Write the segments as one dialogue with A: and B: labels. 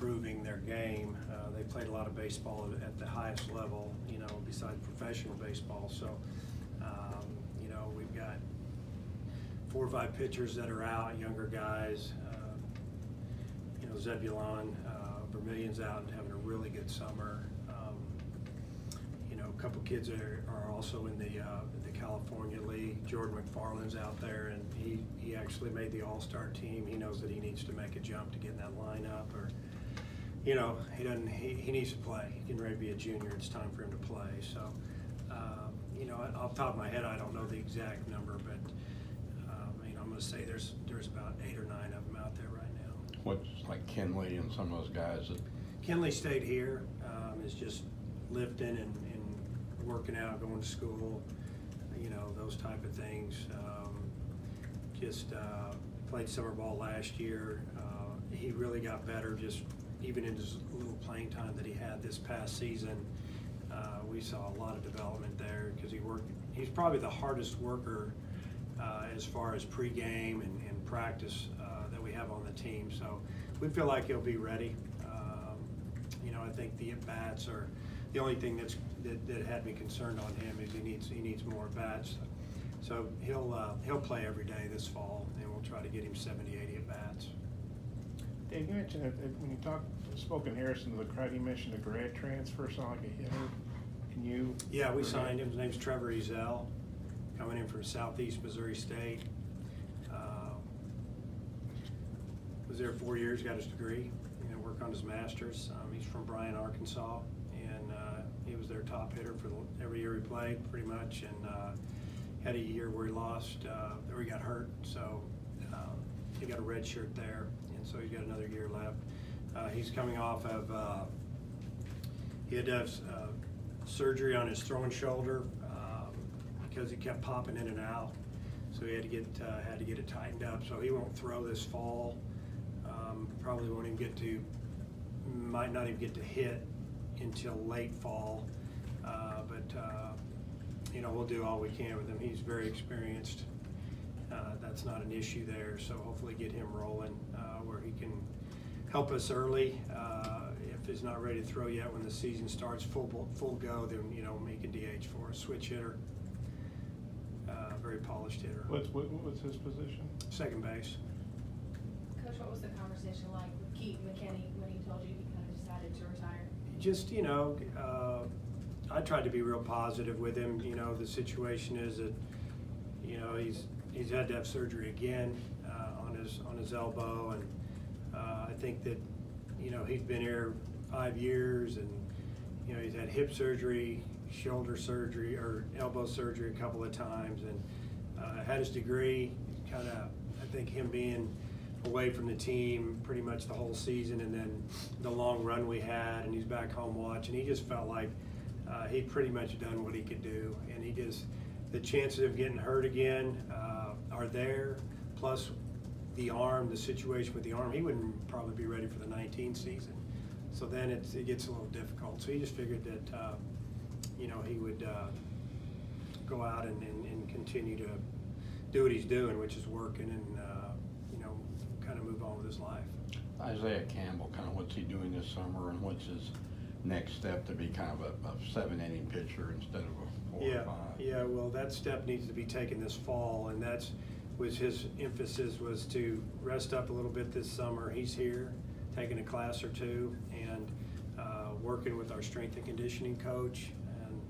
A: improving their game. They played a lot of baseball at the highest level, besides professional baseball. So, we've got 4 or 5 pitchers that are out, younger guys. Zebulon Vermillion's out and having a really good summer. A couple kids are also in the California League. Jordan McFarland's out there, and he actually made the All-Star team. He knows that he needs to make a jump to get in that lineup, or he needs to play. He's getting ready to be a junior. It's time for him to play. So, off the top of my head, I don't know the exact number, but I'm going to say there's about 8 or 9 of them out there right now.
B: What's like Kenley and some of those guys that
A: Kenley stayed here, is just lifting and working out, going to school, those type of things. Played summer ball last year. He really got better just even in his little playing time that he had this past season. We saw a lot of development there because he's probably the hardest worker as far as pregame and practice that we have on the team. So we feel like he'll be ready. I think the at-bats are the only thing that had me concerned on him is he needs more at-bats. So he'll play every day this fall, and we'll try to get him 70, 80 at-bats.
C: Dave, you mentioned that when you spoke in Harrison to the crowd, you mentioned a grad transfer, sound like a hitter. Can you?
A: Yeah, we signed him. His name's Trevor Ezel, coming in from Southeast Missouri State. Was there 4 years, got his degree, worked on his master's. He's from Bryan, Arkansas, and he was their top hitter for every year he played, pretty much, and had a year where he lost, or he got hurt, so he got a red shirt there, and so he's got another year left. He's coming off of, he had to have surgery on his throwing shoulder because he kept popping in and out, so he had to get it tightened up. So he won't throw this fall. Probably won't even might not even get to hit until late fall. We'll do all we can with him. He's very experienced. That's not an issue there. So hopefully get him rolling where he can help us early. If he's not ready to throw yet when the season starts full go, then he can DH for us. Switch hitter. Very polished hitter.
C: What's his position?
A: Second base.
D: Coach, what was the conversation like with Keaton McKinney when he told you he kind of decided to retire?
A: Just, I tried to be real positive with him. The situation is that, he's had to have surgery again on his elbow, and I think that, he's been here 5 years, and he's had hip surgery, shoulder surgery, or elbow surgery a couple of times, and had his degree. Kind of, I think him being away from the team pretty much the whole season, and then the long run we had, and he's back home watching. He just felt like he'd pretty much done what he could do, and the chances of getting hurt again are there. Plus, the situation with the arm, he wouldn't probably be ready for the 19 season. So then it gets a little difficult. So he just figured that he would go out and continue to do what he's doing, which is working, and kind of move on with his life.
B: Isaiah Campbell, kind of what's he doing this summer, and what's his next step to be kind of a 7-inning pitcher instead of a 4 or 5?
A: Yeah, well, that step needs to be taken this fall, and was his emphasis was to rest up a little bit this summer. He's here, taking a class or two, and working with our strength and conditioning coach, and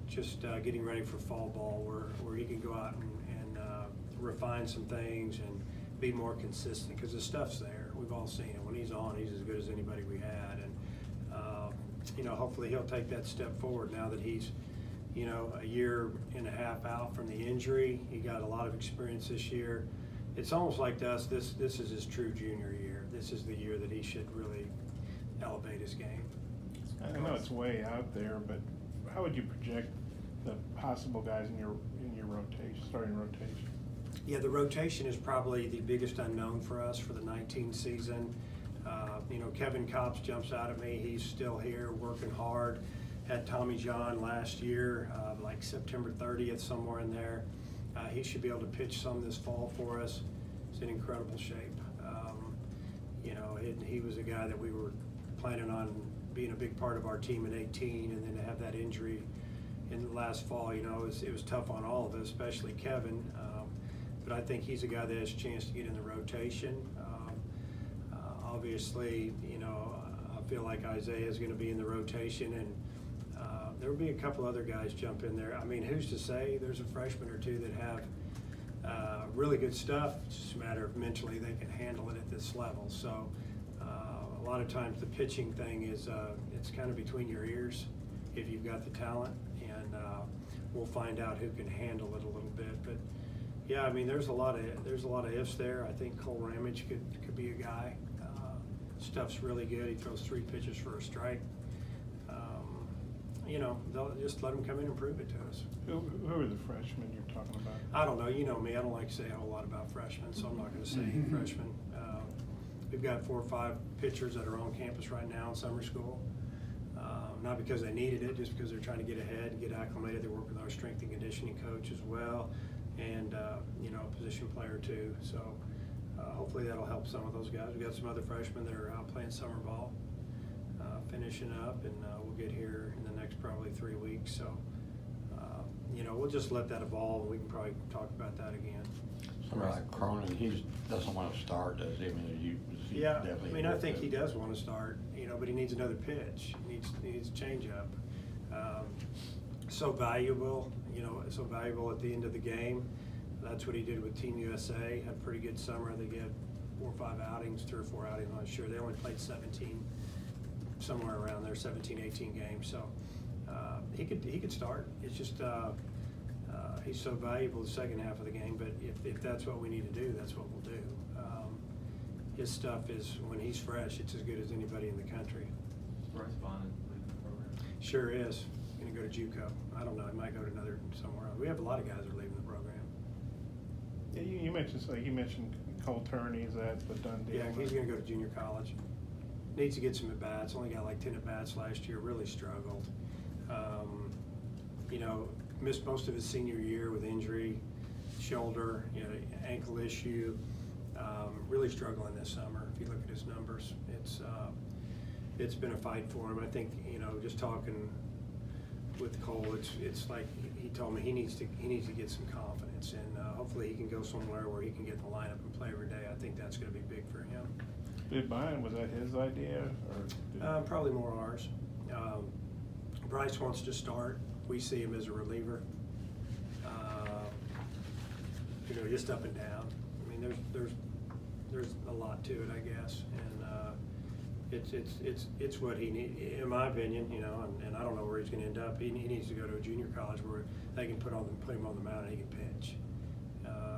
A: just getting ready for fall ball where he can go out and refine some things and be more consistent, because the stuff's there. We've all seen it. When he's on, he's as good as anybody we had, and hopefully he'll take that step forward now that he's a year and a half out from the injury. He got a lot of experience this year. It's almost like to us, this is his true junior year. This is the year that he should really elevate his game.
C: I know it's way out there, but how would you project the possible guys in your rotation, starting rotation?
A: Yeah, the rotation is probably the biggest unknown for us for the 19 season. Kevin Copps jumps out at me. He's still here working hard. Had Tommy John last year, like September 30th, somewhere in there. He should be able to pitch some this fall for us. He's in incredible shape. He was a guy that we were planning on being a big part of our team in 18, and then to have that injury in the last fall, you know, it was tough on all of us, especially Kevin. But I think he's a guy that has a chance to get in the rotation. Obviously, you know, I feel like Isaiah is going to be in the rotation, and there will be a couple other guys jump in there. I mean, who's to say? There's a freshman or two that have really good stuff. It's just a matter of mentally they can handle it at this level. So a lot of times the pitching thing is it's kind of between your ears if you've got the talent, and we'll find out who can handle it a little bit. But yeah, I mean, there's a lot of ifs there. I think Cole Ramage could be a guy. Stuff's really good. He throws 3 pitches for a strike. You know, they'll just let him come in and prove it to us.
C: Who are the freshmen you're talking about?
A: I don't know. You know me. I don't like to say a whole lot about freshmen, so I'm not going to say freshmen. We've got 4 or 5 pitchers that are on campus right now in summer school. Not because they needed it, just because they're trying to get ahead and get acclimated. They work with our strength and conditioning coach as well, and you know, a position player too. So hopefully that'll help some of those guys. We got some other freshmen that are out playing summer ball, finishing up, and we'll get here in the next probably 3 weeks. So you know, we'll just let that evolve, and we can probably talk about that again.
B: Somebody like Cronin, he doesn't want to start, does he? I mean,
A: Yeah, I mean, I think he does want to start, you know, but he needs another pitch. He needs a change-up. So valuable, you know, so valuable at the end of the game. That's what he did with Team USA. Had a pretty good summer. They get 4 or 5 outings, 3 or 4 outings, I'm not sure. They only played 17, somewhere around there, 17, 18 games. So he could start. It's just he's so valuable the second half of the game. But if that's what we need to do, that's what we'll do. His stuff is, when he's fresh, it's as good as anybody in the country.
E: Bryce Bonnet leaving the program?
A: Sure is. Going to go to JUCO. I don't know. He might go to another somewhere else. We have a lot of guys that are leaving the program.
C: Yeah, you mentioned Cole Turney. Is that the done deal?
A: Yeah, he's going to go to junior college. Needs to get some at bats. Only got like 10 at bats last year. Really struggled. You know, missed most of his senior year with injury, shoulder, you know, ankle issue. Really struggling this summer. If you look at his numbers, it's been a fight for him. I think, you know, just talking with Cole, it's like he told me he needs to get some confidence, and hopefully he can go somewhere where he can get in the lineup and play every day. I think that's going to be big for him.
C: Did Brian, was that his idea, or
A: probably more ours. Bryce wants to start. We see him as a reliever. You know, just up and down. I mean, there's a lot to it, I guess, and it's what he needs, in my opinion. You know, and I don't know where he's going to end up. He needs to go to a junior college where they can put him on the mound and he can pitch.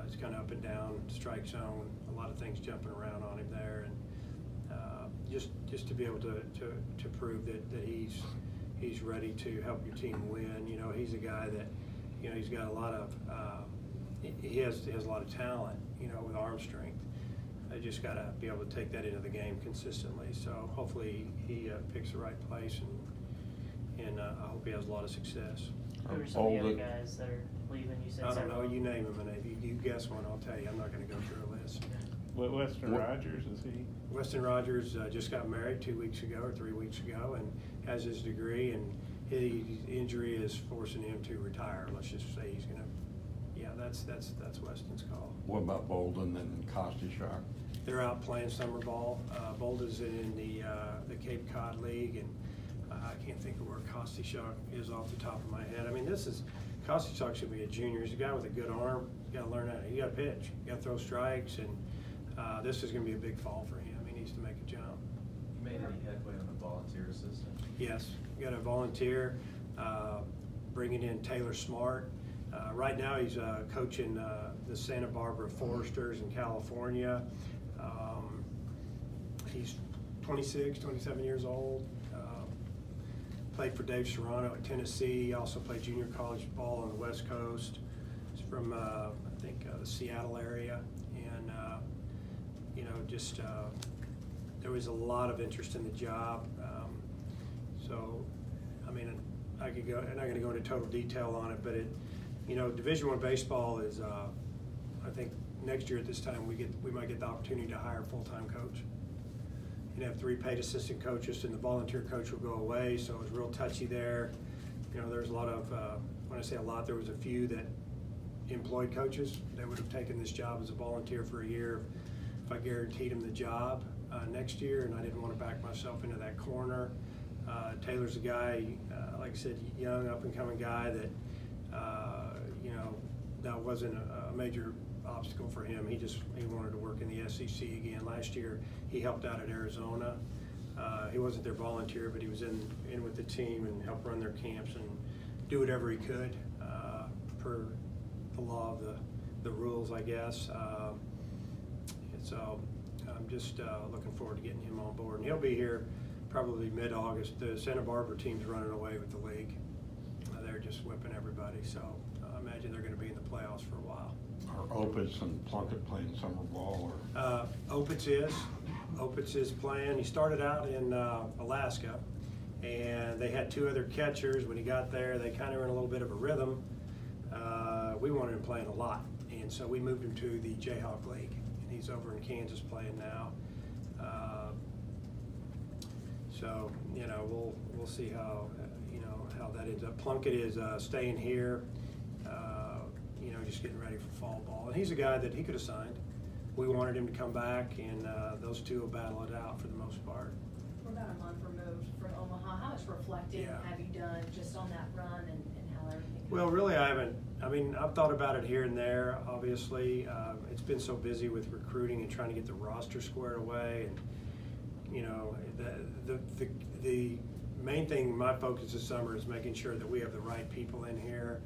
A: It's kind of up and down, strike zone, a lot of things jumping around on him there, and just to be able to prove that he's ready to help your team win. You know, he's a guy that, you know, he's got a lot of he has a lot of talent, you know, with arm strength. I just got to be able to take that into the game consistently. So hopefully he picks the right place, and I hope he has a lot of success.
F: Who are some of the other guys that are leaving? You said
A: I don't
F: several.
A: know. You name them, and if you guess one, I'll tell you. I'm not going to go through a list.
C: Weston Rogers, is he?
A: Weston Rogers just got married 2 weeks ago or 3 weeks ago, and has his degree, and his injury is forcing him to retire. Let's just say he's going to. Yeah, that's Weston's call.
B: What about Bolden and Kostichuk?
A: They're out playing summer ball. Bolden's in the Cape Cod League, and I can't think of where Kostichuk is off the top of my head. I mean, Kostichuk should be a junior. He's a guy with a good arm. You got to learn how. You got to pitch. You got to throw strikes, and this is going to be a big fall for him. He needs to make a jump.
E: You made any headway on the volunteer assistant?
A: Yes, we got a volunteer, bringing in Taylor Smart. Right now he's coaching the Santa Barbara Foresters in California. He's 26, 27 years old. Played for Dave Serrano at Tennessee. Also played junior college ball on the West Coast. He's from, I think, the Seattle area. And, you know, just there was a lot of interest in the job. So, I mean, I'm not going to go into total detail on it, but you know, Division I baseball is, I think next year at this time we might get the opportunity to hire a full-time coach. can have 3 paid assistant coaches, and the volunteer coach will go away, so it was real touchy there. You know, there's a lot of, when I say a lot, there was a few that employed coaches that would have taken this job as a volunteer for a year if I guaranteed them the job next year, and I didn't want to back myself into that corner. Taylor's a guy, like I said, young, up-and-coming guy that, you know, that wasn't a major obstacle for him. He wanted to work in the SEC again. Last year, he helped out at Arizona. He wasn't their volunteer, but he was in with the team and helped run their camps and do whatever he could per the law of the rules, I guess. And so I'm just looking forward to getting him on board. And he'll be here probably mid-August. The Santa Barbara team's running away with the league. They're just whipping everybody. So I imagine they're going to be in the playoffs for a while.
B: Are Opitz and Plunkett playing summer ball, or?
A: Opitz is playing. He started out in Alaska, and they had 2 other catchers. When he got there, they kind of were in a little bit of a rhythm. We wanted him playing a lot, and so we moved him to the Jayhawk League, and he's over in Kansas playing now. So you know, we'll see how how that ends up. Plunkett is staying here. You know, just getting ready for fall ball, and he's a guy that he could have signed. We wanted him to come back, and those 2 will battle it out for the most part.
D: We're about a month removed from Omaha. How much reflecting have you done just on that run and how everything?
A: Well, really, I haven't. I mean, I've thought about it here and there. Obviously, it's been so busy with recruiting and trying to get the roster squared away, and you know, the main thing, my focus this summer is making sure that we have the right people in here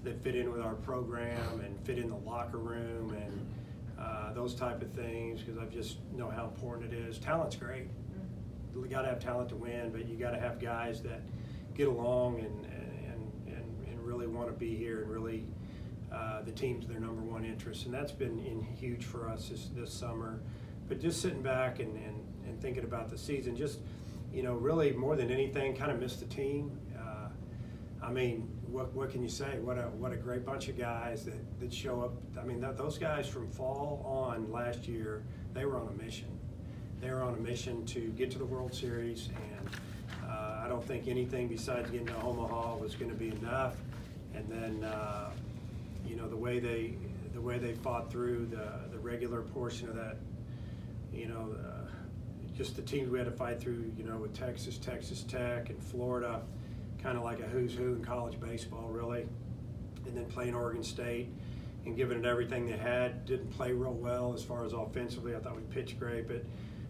A: that fit in with our program and fit in the locker room and those type of things, because I just know how important it is. Talent's great. You got to have talent to win, but you got to have guys that get along and really want to be here, and really the team's their number 1 interest, and that's been huge for us this summer. But just sitting back and thinking about the season, just you know, really more than anything, kind of missed the team. I mean, what can you say? What a great bunch of guys that show up. I mean, those guys from fall on last year, they were on a mission. They were on a mission to get to the World Series, and I don't think anything besides getting to Omaha was going to be enough. And then, you know, the way they fought through the regular portion of that, you know, just the teams we had to fight through, you know, with Texas Tech, and Florida, kind of like a who's who in college baseball, really. And then playing Oregon State and giving it everything they had. Didn't play real well as far as offensively. I thought we pitched great, but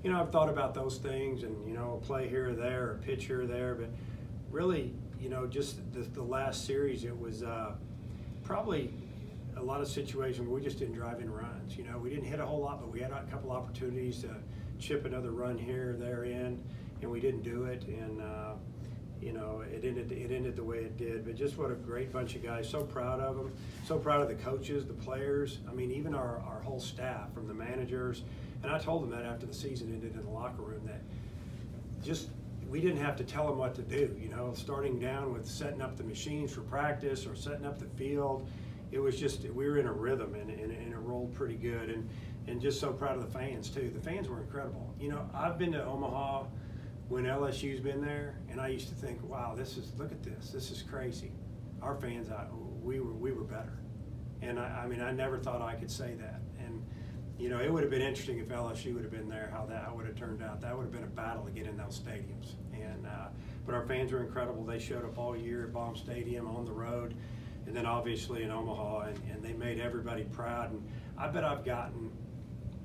A: you know, I've thought about those things, and you know, a play here or there, a pitch here or there, but really, you know, just the last series, it was probably a lot of situations where we just didn't drive in runs. You know, we didn't hit a whole lot, but we had a couple opportunities to chip another run here or there in, and we didn't do it. And you know, it ended the way it did. But just what a great bunch of guys. So proud of them. So proud of the coaches, the players. I mean, even our whole staff, from the managers. And I told them that after the season ended in the locker room, that just we didn't have to tell them what to do. You know, starting down with setting up the machines for practice or setting up the field. It was just, we were in a rhythm, and it rolled pretty good. And just so proud of the fans too. The fans were incredible. You know, I've been to Omaha when LSU's been there, and I used to think, wow, look at this is crazy. Our fans, we were better. And I mean, I never thought I could say that. And you know, it would have been interesting if LSU would have been there, how that would have turned out. That would have been a battle to get in those stadiums. And but our fans were incredible. They showed up all year at Baum Stadium, on the road, and then obviously in Omaha, and they made everybody proud. And I bet I've gotten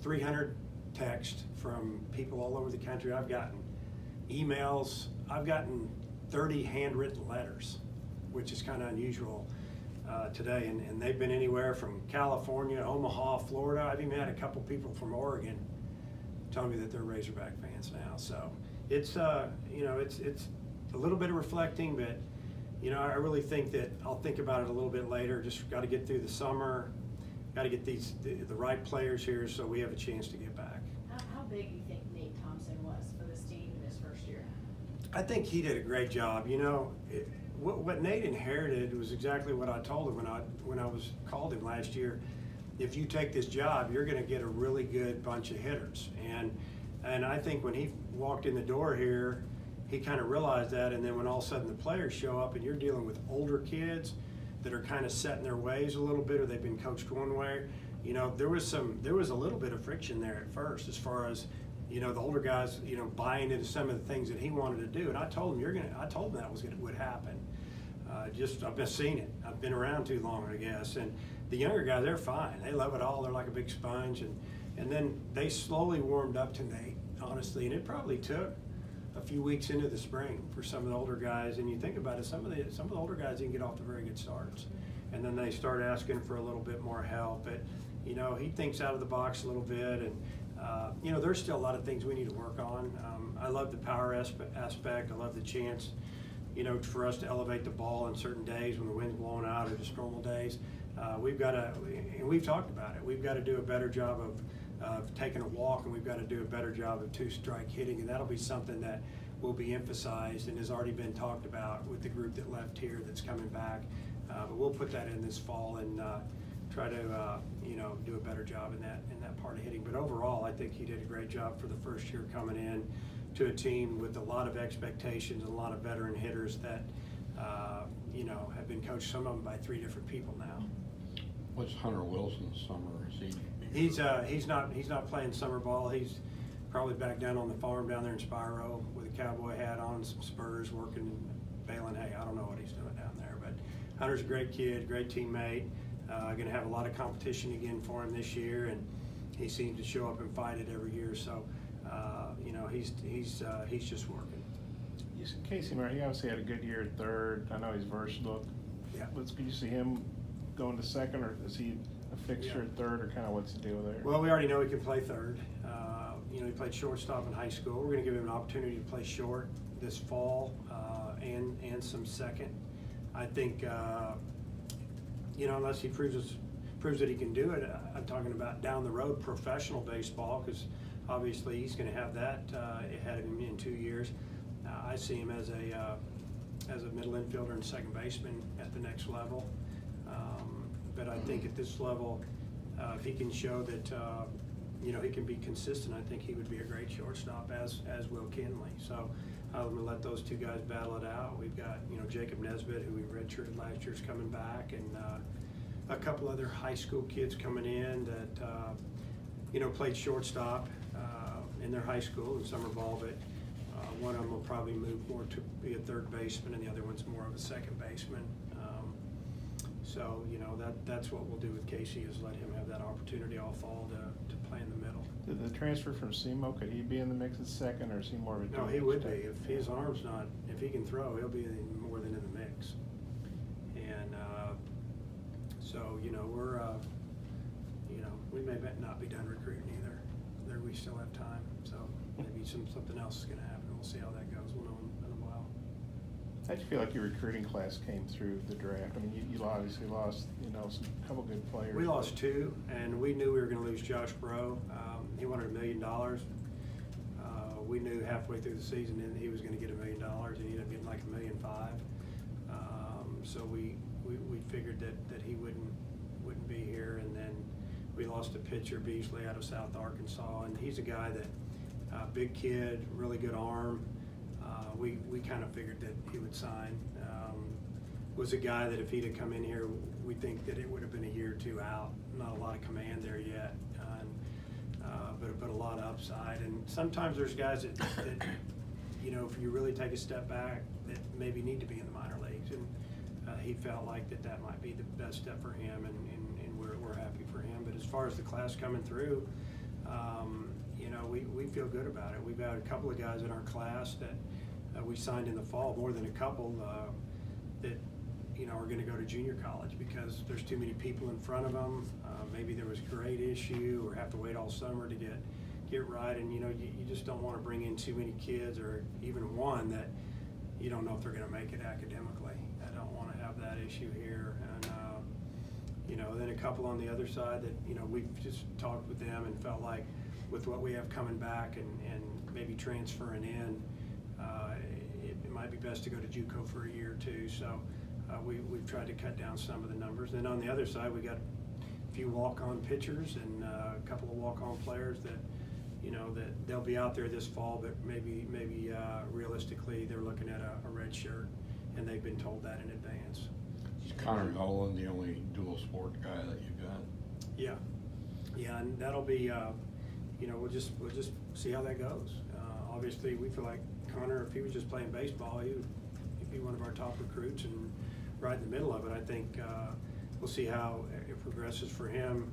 A: 300 texts from people all over the country. I've gotten emails. I've gotten 30 handwritten letters, which is kind of unusual today. And they've been anywhere from California, Omaha, Florida. I've even had a couple people from Oregon tell me that they're Razorback fans now. So it's you know, it's a little bit of reflecting, but you know, I really think that I'll think about it a little bit later. Just got to get through the summer. Got to get the right players here so we have a chance to get back.
D: How big do you think Nate Thompson was for this team in his first year?
A: I think he did a great job. You know, what Nate inherited was exactly what I told him when I was called him last year. If you take this job, you're going to get a really good bunch of hitters. And And I think when he walked in the door here, he kind of realized that, and then when all of a sudden the players show up and you're dealing with older kids that are kind of set in their ways a little bit, or they've been coached one way, you know, there was a little bit of friction there at first as far as, you know, the older guys, you know, buying into some of the things that he wanted to do. And I told him that would happen. I've been seeing it. I've been around too long, I guess. And the younger guys, they're fine. They love it all. They're like a big sponge. And then they slowly warmed up to Nate, honestly. And it probably took a few weeks into the spring for some of the older guys. And you think about it, some of the older guys didn't get off to very good starts. And then they start asking for a little bit more help. But, you know, he thinks out of the box a little bit. And, you know, there's still a lot of things we need to work on. I love the power aspect. I love the chance, you know, for us to elevate the ball on certain days when the wind's blowing out or just normal days. We've got to, and we've talked about it, we've got to do a better job of taking a walk, and we've got to do a better job of two-strike hitting, and that'll be something that will be emphasized and has already been talked about with the group that left here that's coming back. But we'll put that in this fall and try to, you know, do a better job in that part of hitting. But overall, I think he did a great job for the first year coming in to a team with a lot of expectations and a lot of veteran hitters that, you know, have been coached, some of them by 3 different people now.
B: What's Hunter Wilson's summer? Is
A: He's not playing summer ball. He's probably back down on the farm down there in Spiro with a cowboy hat on, some spurs, working, baling hay. I don't know what he's doing down there, but Hunter's a great kid, great teammate. Going to have a lot of competition again for him this year, and he seems to show up and fight it every year. So, you know, he's just working.
C: Casey Murray, he obviously had a good year at third. I know he's versatile.
A: Yeah.
C: Could you see him going to second, or is he a fixture at third, or kind of what's the deal there?
A: Well, we already know he can play third. You know, he played shortstop in high school. We're going to give him an opportunity to play short this fall and some second. I think, you know, unless he proves that he can do it, I'm talking about down the road professional baseball, because obviously he's going to have that ahead of him in 2 years. I see him as a middle infielder and second baseman at the next level. But I think at this level, if he can show that, you know, he can be consistent, I think he would be a great shortstop, as will Kinley. So I'm going to let those 2 guys battle it out. We've got, you know, Jacob Nesbitt, who we redshirted last year, is coming back, and a couple other high school kids coming in that, you know, played shortstop in their high school in summer ball, but one of them will probably move more to be a third baseman, and the other one's more of a second baseman. So, you know, that's what we'll do with Casey, is let him have that opportunity all fall to play in the middle.
C: Did the transfer from SEMO, could he be in the mix at second, or is he more of a
A: No,
C: DH
A: he would be.
C: type?
A: If his arm's not, if he can throw, he'll be more than in the mix. And so, you know, we're, you know, we may not be done recruiting either. There, we still have time. So maybe something else is going to happen. We'll see how that goes. We'll know in a while.
C: How'd you feel like your recruiting class came through the draft? I mean, you obviously lost, you know, a couple good players.
A: We lost 2, and we knew we were going to lose Josh Bro. He wanted $1 million. We knew halfway through the season that he was going to get $1 million, and he ended up getting like $1.5 million. So we figured that he wouldn't be here, and then we lost a pitcher, Beasley, out of South Arkansas, and he's a guy that big kid, really good arm. We kind of figured that he would sign. Was a guy that if he'd have come in here, we think that it would have been a year or 2 out. Not a lot of command there yet, but a lot of upside. And sometimes there's guys that you know, if you really take a step back, that maybe need to be in the minor leagues. And he felt like that might be the best step for him, and we're happy for him. But as far as the class coming through, you know, we feel good about it. We've got a couple of guys in our class that we signed in the fall, more than a couple, that, you know, are going to go to junior college because there's too many people in front of them. Maybe there was a grade issue, or have to wait all summer to get right. And, you know, you just don't want to bring in too many kids, or even one that you don't know if they're going to make it academically. I don't want to have that issue here. And, you know, then a couple on the other side that, you know, we've just talked with them and felt like with what we have coming back and maybe transferring in, it might be best to go to JUCO for a year or 2. So we've tried to cut down some of the numbers. Then on the other side, we got a few walk-on pitchers and a couple of walk-on players that, you you know, that they'll be out there this fall, but maybe realistically, they're looking at a red shirt, and they've been told that in advance.
B: Is Connor Nolan the only dual sport guy that you've got?
A: Yeah, and that'll be, you know, we'll just see how that goes. Obviously, we feel like Connor, if he was just playing baseball, he'd be one of our top recruits and right in the middle of it. I think we'll see how it progresses for him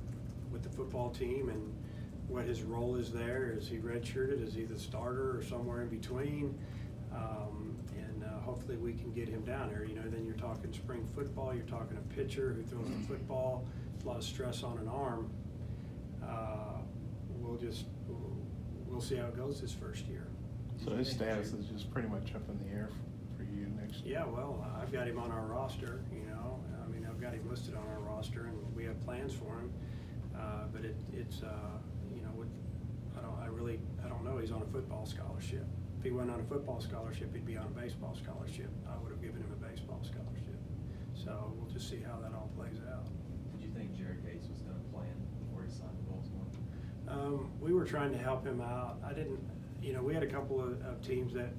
A: with the football team and what his role is there. Is he redshirted? Is he the starter or somewhere in between? And hopefully we can get him down there. You know, then you're talking spring football. You're talking a pitcher who throws the football. It's a lot of stress on an arm. We'll see how it goes this first year.
C: So his status is just pretty much up in the air for you next year?
A: Yeah, well, I've got him on our roster, you know. I mean, I've got him listed on our roster, and we have plans for him. But it's you know, I don't know. He's on a football scholarship. If he went on a football scholarship, he'd be on a baseball scholarship. I would have given him a baseball scholarship. So we'll just see how that all plays out.
E: Did you think Jared Gates was gonna plan before he signed with Baltimore?
A: We were trying to help him out. I didn't, you know, we had a couple of teams that,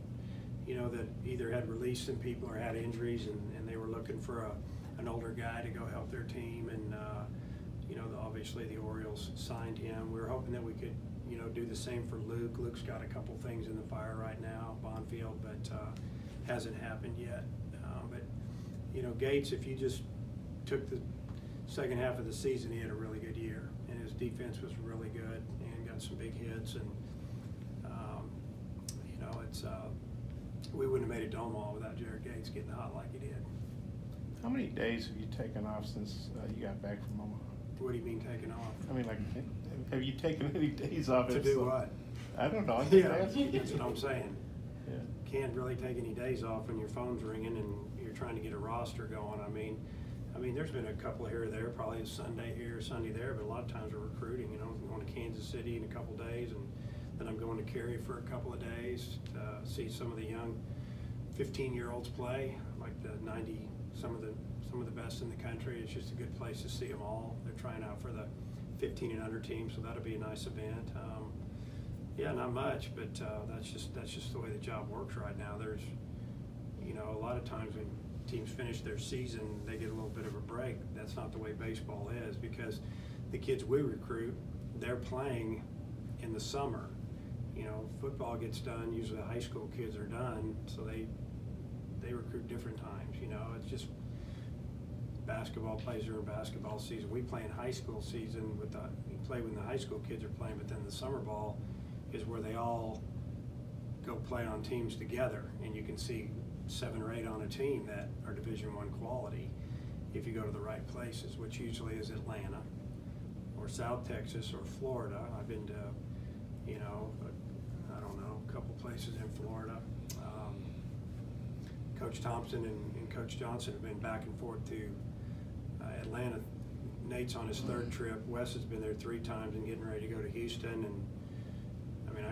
A: you know, that either had released some people or had injuries, and they were looking for an older guy to go help their team. And, you know, obviously the Orioles signed him. We were hoping that we could, you know, do the same for Luke. Luke's got a couple things in the fire right now, Bonfield, but hasn't happened yet. But, you know, Gates, if you just took the second half of the season, he had a really good year, and his defense was really good and got some big hits. And you know, it's we wouldn't have made a Domall without Jared Gates getting hot like he did.
C: How many days have you taken off since you got back from Omaha?
A: What do you mean taking off?
C: I mean, like, have you taken any days off?
A: To do what?
C: I don't know. I'm just
A: Yeah,
C: asking.
A: that's what I'm saying.
C: Yeah.
A: Can't really take any days off when your phone's ringing and you're trying to get a roster going. I mean, there's been a couple here or there, probably a Sunday here, Sunday there, but a lot of times we're recruiting. You know, I'm going to Kansas City in a couple days, and then I'm going to Cary for a couple of days to see some of the young 15-year-olds play, like the 90, some of the best in the country. It's just a good place to see them all. They're trying out for the 15 and under team, so that'll be a nice event. Yeah, not much, but that's just the way the job works right now. There's, you know, a lot of times when teams finish their season, they get a little bit of a break. That's not the way baseball is, because the kids we recruit, they're playing in the summer. You know, football gets done, usually the high school kids are done, so they recruit different times. You know, it's just basketball plays during basketball season. We play in high school season we play when the high school kids are playing, but then the summer ball is where they all go play on teams together, and you can see 7 or 8 on a team that are Division I quality if you go to the right places, which usually is Atlanta or South Texas or Florida. I've been to, you know, I don't know, a couple places in Florida. Coach Thompson and Coach Johnson have been back and forth to Atlanta. Nate's on his 3rd trip. Wes has been there 3 times and getting ready to go to Houston. And I mean,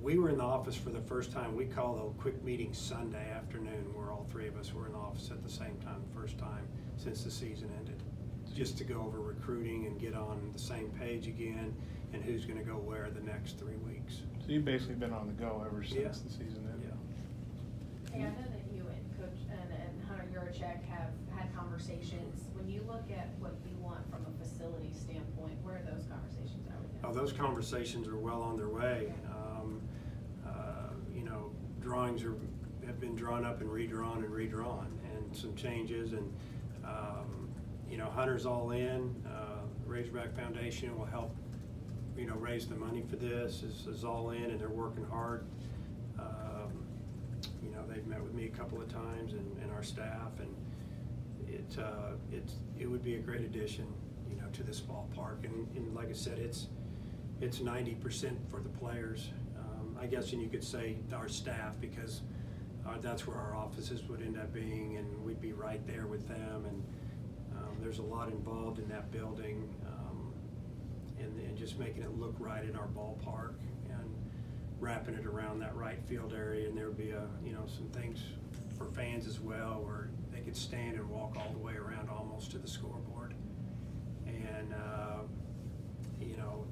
A: we were in the office for the first time. We called a quick meeting Sunday afternoon where all 3 of us were in the office at the same time, the first time since the season ended, just to go over recruiting and get on the same page again and who's going to go where the next 3 weeks.
C: So you've basically been on the go ever since
A: Yeah.
C: the season ended?
A: Yeah.
D: Hey, I know that you and Coach and Hunter Yurachek have had conversations. When you look at what you want from a facility standpoint, where are those conversations at with him?
A: Oh, those conversations are well on their way. You know, drawings have been drawn up and redrawn, and some changes. And you know, Hunter's all in. Razorback Foundation will help, you know, raise the money for this. Is all in, and they're working hard. You know, they've met with me a couple of times and our staff, and it would be a great addition, you know, to this ballpark. And like I said, it's 90% for the players, I guess, and you could say our staff, because that's where our offices would end up being, and we'd be right there with them. And there's a lot involved in that building, and just making it look right in our ballpark and wrapping it around that right field area. And there would be you know, some things for fans as well, where they could stand and walk all the way around almost to the scoreboard. And you know,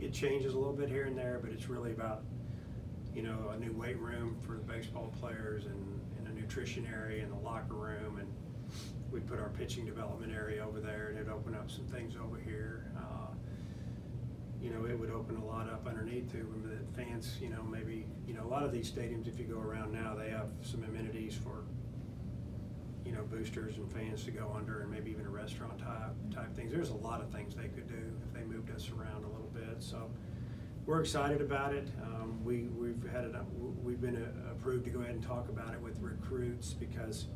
A: it changes a little bit here and there, but it's really about, you know, a new weight room for the baseball players and a nutrition area and the locker room, and we put our pitching development area over there, and it'd open up some things over here. You know, it would open a lot up underneath too, that fans, you know, maybe, you know, a lot of these stadiums, if you go around now, they have some amenities for, you know, boosters and fans to go under, and maybe even a restaurant type things. There's a lot of things they could do if they moved us around a little bit. So we're excited about it. We've been approved to go ahead and talk about it with recruits, because,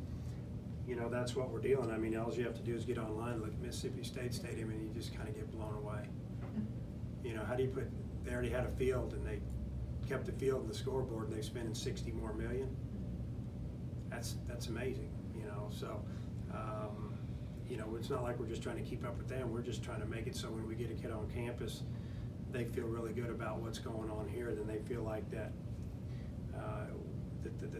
A: you know, that's what we're dealing. I mean, all you have to do is get online, look at Mississippi State Stadium, and you just kind of get blown away. You know, how do you put, they already had a field, and they kept the field and the scoreboard, and they're spending $60 more million. That's amazing, you know. So, you know, it's not like we're just trying to keep up with them. We're just trying to make it so when we get a kid on campus, they feel really good about what's going on here. Then they feel like that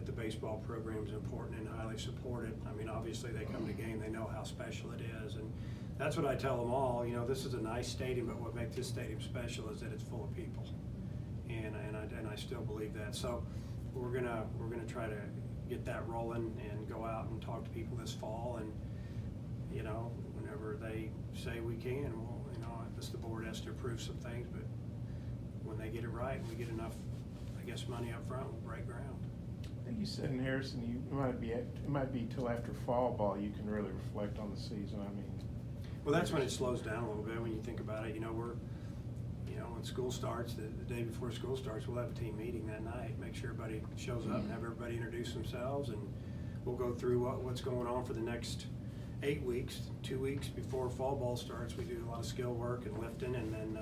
A: the baseball program is important and highly supported. I mean, obviously they come to the game, they know how special it is, and that's what I tell them all. You know, this is a nice stadium, but what makes this stadium special is that it's full of people, and I still believe that. So we're gonna try to get that rolling and go out and talk to people this fall, and, you know, whenever they say we can, well, you know, I guess the board has to approve some things, but when they get it right, we get enough, I guess, money up front, we'll break ground.
C: I think you said in Harrison, it might be till after fall ball you can really reflect on the season. I mean,
A: Well, that's when it slows down a little bit when you think about it. You know, when school starts, the day before school starts, we'll have a team meeting that night, make sure everybody shows up and have everybody introduce themselves, and we'll go through what's going on for the next 8 weeks. 2 weeks before fall ball starts, we do a lot of skill work and lifting, and then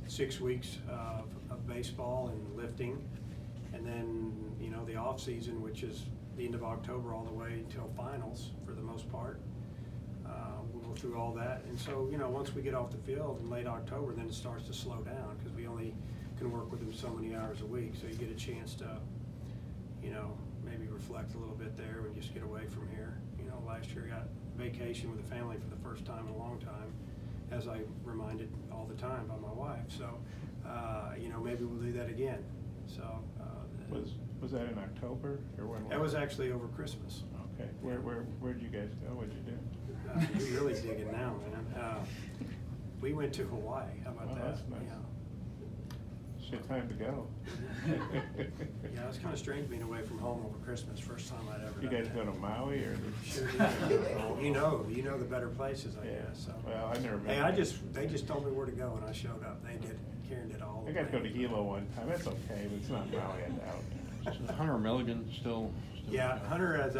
A: 6 weeks of baseball and lifting, and then, you know, the off season, which is the end of October all the way until finals for the most part. We'll go through all that, and so, you know, once we get off the field in late October, then it starts to slow down, because we only can work with them so many hours a week. So you get a chance to, you know, maybe reflect a little bit there and just get away from here. You know, last year I got vacation with the family for the first time in a long time, as I reminded all the time by my wife. So, you know, maybe we'll do that again. So.
C: was that in October, or when?
A: That was actually over Christmas.
C: Okay. Where'd you guys go? What'd you do?
A: You're really digging now, man. We went to Hawaii. How about that?
C: That's nice.
A: Yeah.
C: It's your time to go.
A: Yeah, it's kind of strange being away from home over Christmas. First time I'd ever
C: You
A: done
C: guys
A: that.
C: go to Maui, or?
A: Sure do. You know the better places, I guess. So.
C: Well, I never been.
A: Hey, they just told me where to go, and I showed up. They did. Karen did all.
C: I got to go to Hilo one time. That's okay, but it's not Maui, I doubt.
B: Is Hunter Milligan still?
A: Yeah, Hunter has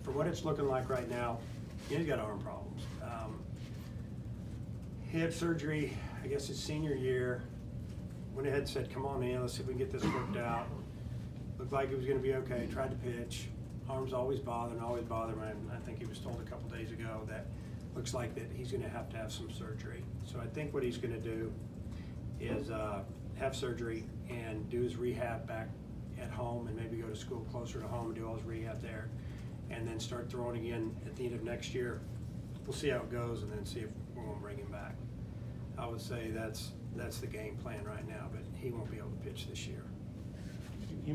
A: for what it's looking like right now, he's got arm problems. He had surgery, I guess his senior year. Went ahead and said, come on in, let's see if we can get this worked out. Looked like it was gonna be okay, tried to pitch. Arms always bother him. I think he was told a couple days ago that looks like that he's gonna have to have some surgery. So I think what he's gonna do is have surgery and do his rehab back at home, and maybe go to school closer to home and do all his rehab there, and then start throwing again at the end of next year. We'll see how it goes, and then see if we're gonna bring him back. I would say that's the game plan right now, but he won't be able to pitch this year.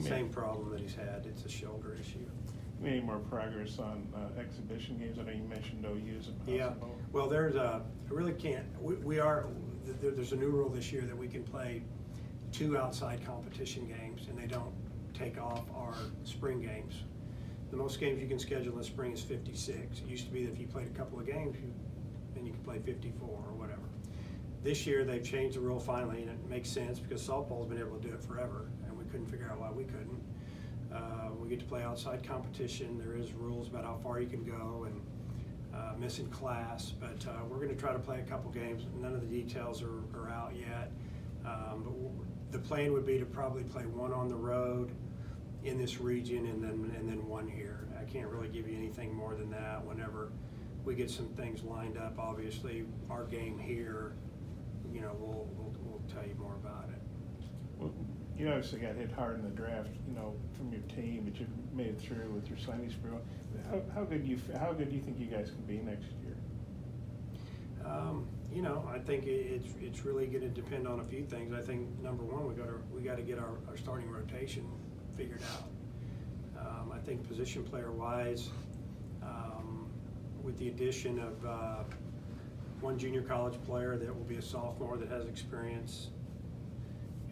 A: Same problem that he's had, it's a shoulder issue.
C: You made any more progress on exhibition games? I know you mentioned OU as a possible.
A: Yeah, well, I really can't, there's a new rule this year that we can play 2 outside competition games, and they don't take off our spring games. The most games you can schedule in the spring is 56. It used to be that if you played a couple of games, then you could play 54 or whatever. This year, they've changed the rule finally, and it makes sense because softball's been able to do it forever, and we couldn't figure out why we couldn't. We get to play outside competition. There is rules about how far you can go, and missing class, but we're gonna try to play a couple games. None of the details are out yet. But the plan would be to probably play 1 on the road in this region, and then 1 here. I can't really give you anything more than that. Whenever we get some things lined up, obviously our game here, you know, we'll tell you more about it.
C: Well, you obviously got hit hard in the draft, you know, from your team, but you made it through with your signings. How good do you think you guys can be next year?
A: you know, I think it's really gonna depend on a few things. I think, number one, we gotta get our starting rotation figured out. I think position player wise, with the addition of one junior college player that will be a sophomore that has experience,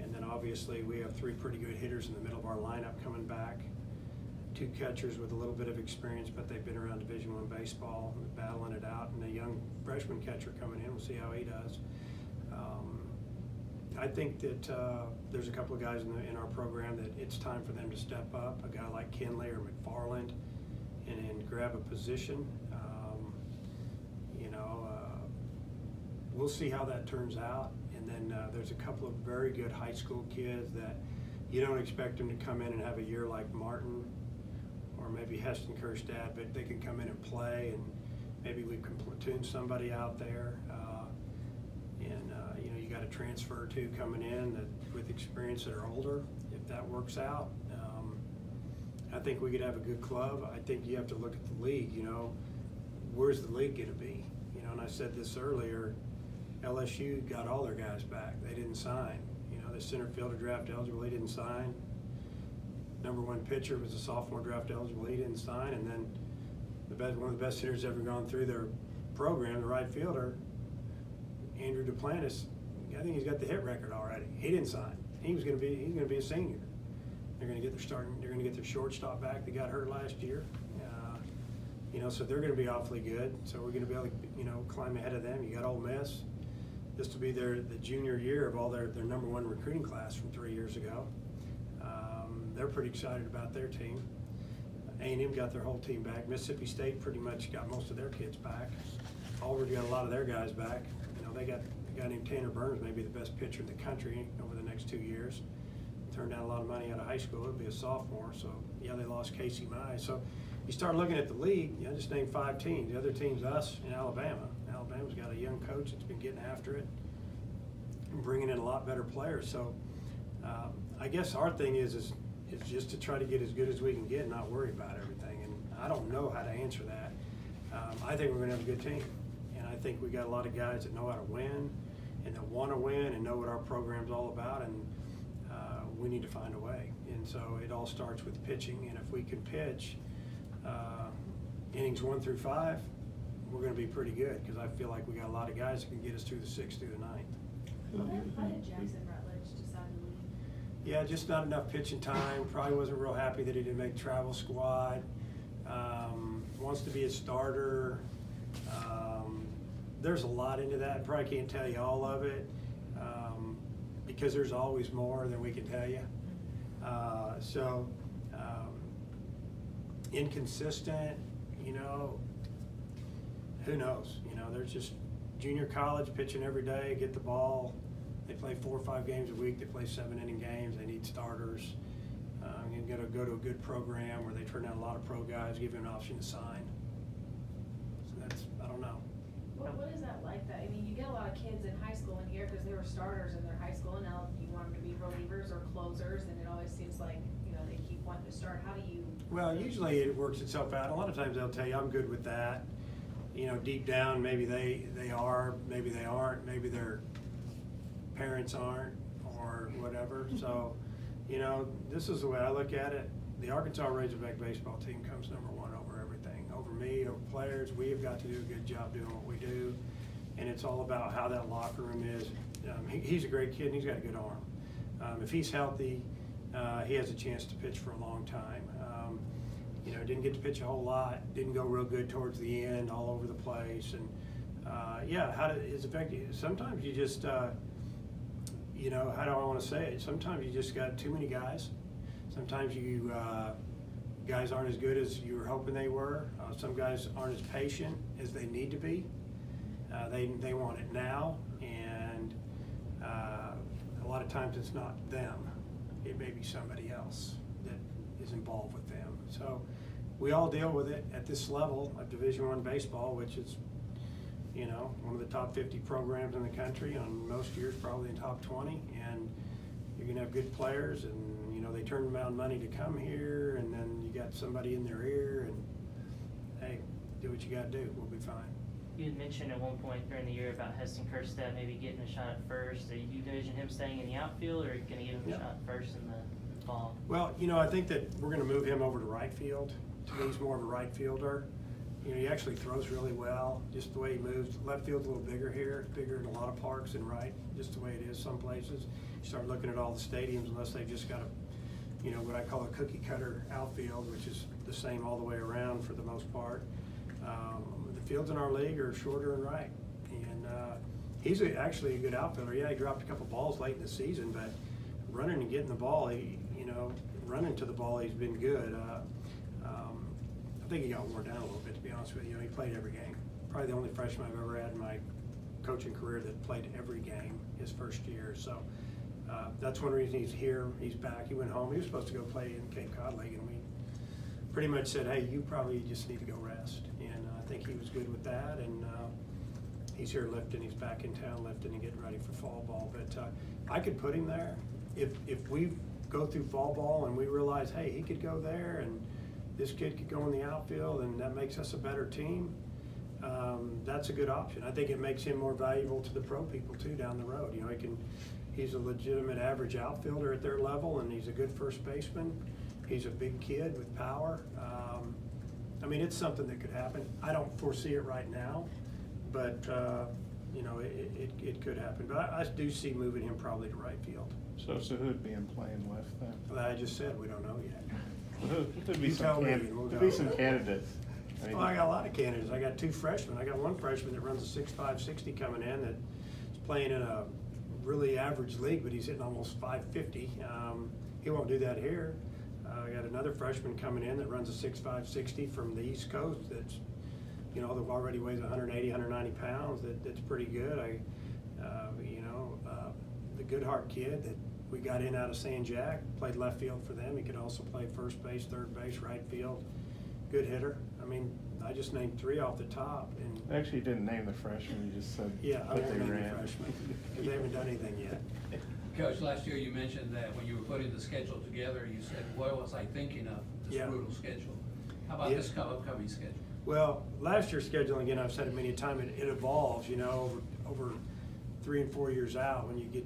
A: and then obviously we have 3 pretty good hitters in the middle of our lineup coming back. 2 catchers with a little bit of experience, but they've been around Division I baseball, battling it out, and a young freshman catcher coming in. We'll see how he does. I think that there's a couple of guys in our program that it's time for them to step up. A guy like Kinley or McFarland, and grab a position. We'll see how that turns out. And then there's a couple of very good high school kids that you don't expect them to come in and have a year like Martin or maybe Heston Kerstad, but they can come in and play, and maybe we can platoon somebody out there. You got a transfer too coming in that with experience that are older. If that works out, I think we could have a good club. I think you have to look at the league. Where's the league going to be? And I said this earlier. LSU got all their guys back. They didn't sign. The center fielder draft eligible, he didn't sign. Number 1 pitcher was a sophomore draft eligible, he didn't sign. And then one of the best hitters ever gone through their program, the right fielder, Andrew Duplantis, I think he's got the hit record already. He didn't sign. He's going to be a senior. They're going to get their shortstop back that got hurt last year. So they're going to be awfully good. So we're going to be able to, climb ahead of them. You got Ole Miss. This will be the junior year of all their number 1 recruiting class from 3 years ago. They're pretty excited about their team. A&M got their whole team back. Mississippi State pretty much got most of their kids back. Auburn got a lot of their guys back. They got a guy named Tanner Burns, maybe the best pitcher in the country over the next 2 years. Turned down a lot of money out of high school. It'll be a sophomore. So yeah, they lost Casey Mize. So you start looking at the league, just name 5 teams. The other team's us in Alabama. Alabama's got a young coach that's been getting after it and bringing in a lot better players. So I guess our thing is just to try to get as good as we can get and not worry about everything. And I don't know how to answer that. I think we're going to have a good team. And I think we got a lot of guys that know how to win and that want to win and know what our program's all about. And we need to find a way. And so it all starts with pitching. And if we can pitch innings 1 through 5, we're going to be pretty good, because I feel like we got a lot of guys that can get us through the 6th through the 9th.
D: How did Jackson Rutledge decide to leave?
A: Yeah, just not enough pitching time. Probably wasn't real happy that he didn't make travel squad. Wants to be a starter. There's a lot into that. Probably can't tell you all of it, because there's always more than we can tell you. Inconsistent, who knows? There's just junior college pitching every day, get the ball. They play 4 or 5 games a week. They play 7-inning games. They need starters. You're going to go to a good program where they turn out a lot of pro guys, give you an option to sign. So I don't know.
D: What is that like? That you get a lot of kids in high school in here because they were starters in their high school, and now you want them to be relievers or closers, and it always seems like they keep wanting to start. How do you?
A: Well, usually it works itself out. A lot of times they'll tell you, I'm good with that. Deep down, maybe they are, maybe they aren't, maybe their parents aren't, or whatever. So, this is the way I look at it. The Arkansas Razorback baseball team comes number 1 over everything, over me, over players. We have got to do a good job doing what we do, and it's all about how that locker room is. He's a great kid, and he's got a good arm. If he's healthy, he has a chance to pitch for a long time. Didn't get to pitch a whole lot, didn't go real good towards the end, all over the place. And it's effective. Sometimes you just, how do I want to say it? Sometimes you just got too many guys. Sometimes you guys aren't as good as you were hoping they were. Some guys aren't as patient as they need to be. They want it now, and a lot of times it's not them. It may be somebody else that is involved with them. So we all deal with it at this level of Division I baseball, which is, one of the top 50 programs in the country, on most years probably in the top 20, and you're gonna have good players, and they turn down money to come here, and then you got somebody in their ear, and hey, do what you gotta do, we'll be fine.
F: You had mentioned at one point during the year about Heston Kerstead maybe getting a shot at first. Are you envision him staying in the outfield, or gonna give him a
A: Yeah.
F: shot first in the fall?
A: Well, I think that we're gonna move him over to right field. To me, he's more of a right fielder. He actually throws really well, just the way he moves. Left field's a little bigger here, bigger in a lot of parks than right, just the way it is some places. You start looking at all the stadiums, unless they've just got what I call a cookie cutter outfield, which is the same all the way around for the most part. The fields in our league are shorter and right. And he's actually a good outfielder. Yeah, he dropped a couple balls late in the season, but running and getting the ball, running to the ball, he's been good. I think he got worn down a little bit, to be honest with you. He played every game. Probably the only freshman I've ever had in my coaching career that played every game his first year. So that's one reason he's here. He's back. He went home. He was supposed to go play in Cape Cod League, and we pretty much said, hey, you probably just need to go rest. And I think he was good with that. And he's here lifting. He's back in town lifting and getting ready for fall ball. But I could put him there. If we go through fall ball and we realize, hey, he could go there and this kid could go in the outfield and that makes us a better team, that's a good option. I think it makes him more valuable to the pro people too down the road. He's a legitimate average outfielder at their level, and he's a good first baseman. He's a big kid with power. It's something that could happen. I don't foresee it right now, but it could happen. But I do see moving him probably to right field.
C: So who'd be in playing left then?
A: Well, I just said we don't know yet.
C: There'd be
A: You tell me, we'll go.
C: some candidates.
A: Well, I got a lot of candidates. I got two freshmen. I got one freshman that runs a 6.5 60 coming in that's playing in a really average league, but he's hitting almost 550. He won't do that here. I got another freshman coming in that runs a 6.5 60 from the East Coast that's, that already weighs 180, 190 pounds. That's pretty good. The Goodhart kid that we got in out of San Jack, played left field for them. He could also play first base, third base, right field. Good hitter. I just named three off the top. And
C: Actually, you didn't name the freshmen, you just said
A: yeah, I
C: that
A: won't
C: they
A: name the
C: ran.
A: freshmen because they haven't done anything yet.
G: Coach, last year you mentioned that when you were putting the schedule together, you said, what was I thinking of, this
A: Yeah.
G: brutal schedule? How about
A: Yeah.
G: this upcoming schedule?
A: Well, last year's schedule, again, I've said it many times, it evolves, over 3 and 4 years out. When you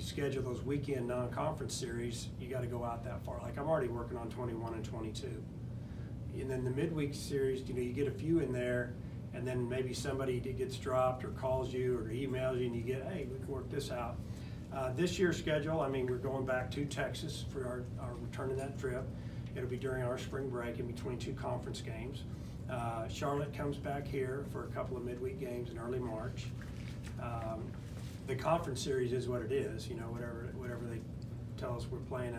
A: schedule those weekend non-conference series, you got to go out that far. Like I'm already working on 21 and 22. And then the midweek series, you get a few in there, and then maybe somebody gets dropped or calls you or emails you, and you get, hey, we can work this out. This year's schedule, we're going back to Texas for our return of that trip. It'll be during our spring break in between 2 conference games. Charlotte comes back here for a couple of midweek games in early March. The conference series is what it is, whatever they tell us we're playing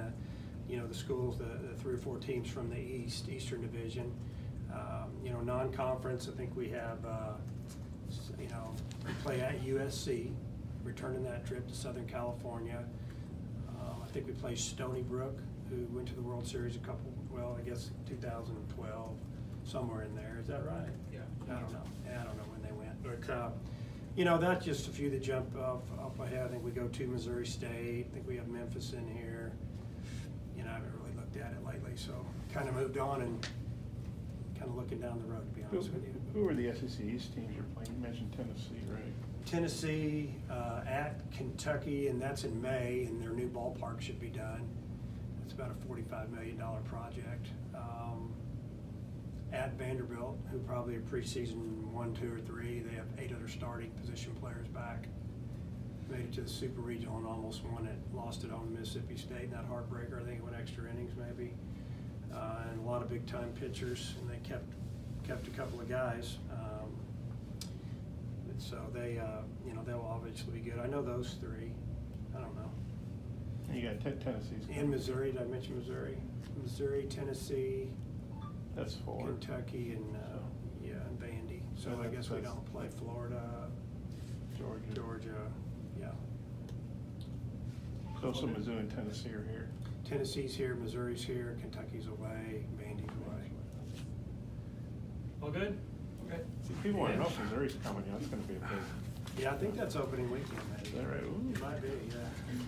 A: the schools, the 3 or 4 teams from the Eastern Division. Non-conference, I think we have, we play at USC, returning that trip to Southern California. I think we play Stony Brook, who went to the World Series 2012, somewhere in there. Is that right?
G: Yeah.
A: I don't know. I don't know when they went, but that's just a few that jump up ahead. I think we go to Missouri State. I think we have Memphis in here. I haven't really looked at it lately, so kind of moved on and kind of looking down the road, to be honest with you.
C: Who are the SEC East teams you're playing? You mentioned Tennessee, right?
A: Tennessee, at Kentucky, and that's in May, and their new ballpark should be done. It's about a $45 million project. At Vanderbilt, who probably are preseason 1, 2, or 3, they have 8 other starting position players back. Made it to the Super Regional and almost won it. Lost it on Mississippi State in that heartbreaker. I think it went extra innings maybe. And a lot of big time pitchers, and they kept a couple of guys. So they, they'll obviously be good. I know those 3. I don't know.
C: And you got Tennessee's.
A: And Missouri, did I mention Missouri? Missouri, Tennessee.
C: That's 4.
A: Kentucky and and Vandy. So I guess we don't play Florida, Georgia, yeah.
C: So Mizzou and Tennessee are here.
A: Tennessee's here, Missouri's here, Kentucky's away, Vandy's away.
E: All good? Okay.
C: People want to know if Missouri's coming. That's going to be a big.
A: Yeah, I think that's opening weekend, maybe.
C: Is that right? Ooh.
A: It might be, yeah.